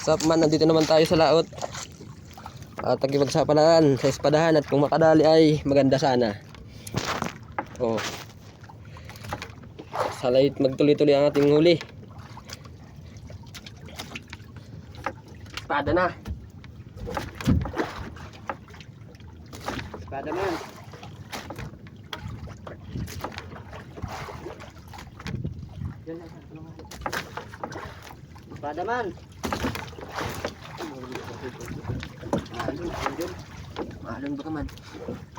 Sup man, nandito naman tayo sa laot. At nagkipagsapalaan sa espadahan at kung makadali ay maganda sana. Oh. Salait magtuloy-tuloy ang ating huli. Espada na. Espada man. Espada man. Mahalon ba ka man?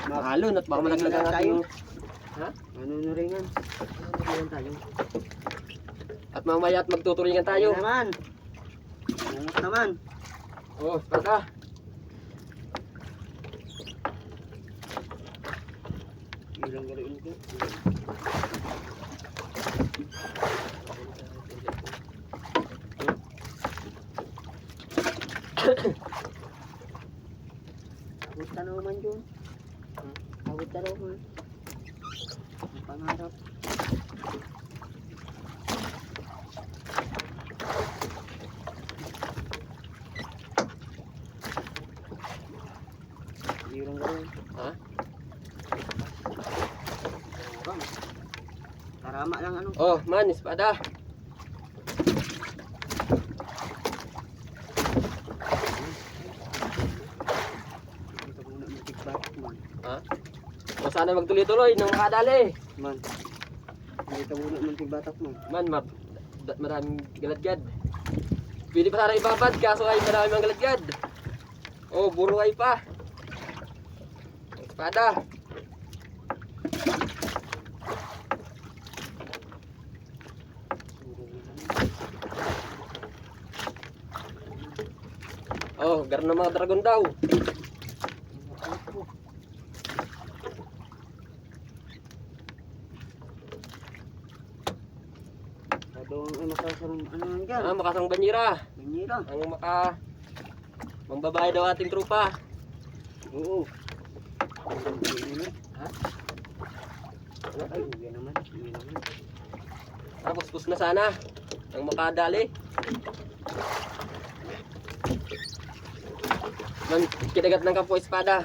Mahalon at baka malaglag ang ating... Ha? Manunuringan. Manunuringan tayo. At mamaya at magtuturingan tayo. Ayun naman. Nangas naman. Oh, espada. Ilang galiin ko. Abot tanaw man yun. Abot tanaw man. Ang pangarap. Ilang galiin. Ha? Tarama lang ano. Oh, man, espada. Ito muna matigbatak man. Ha? O sana magtuloy-tuloy nang makadali. Man. Ito muna matigbatak man. Man, maraming galadgad. Pwede pa sana ibabad kaso ay maraming galadgad. Oh, buruhay pa. Espada. Oh, garon ng mga dragon daw. Adong ay makasarang ano yan kan? Ah, makasang banyira. Banyira. Ang mambabae daw ating trupa. Oo. Ha? Ay, yan naman. Yan naman. Tapos pus na sana. Ang makadali. Man, kinagat ng kapo espada.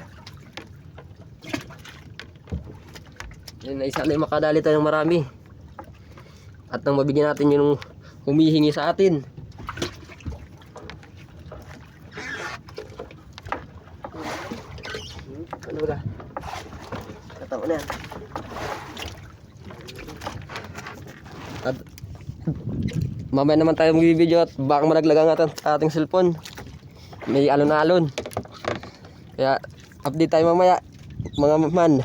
Yan na isa na yung makadali tayong marami. At nang mabigyan natin yung humihingi sa atin. Ano ba? Katawa na yan. At mamaya naman tayo mag-video at baka malaglag ang ating cellphone. May alon na alon. Kaya update tayo mamaya mga man.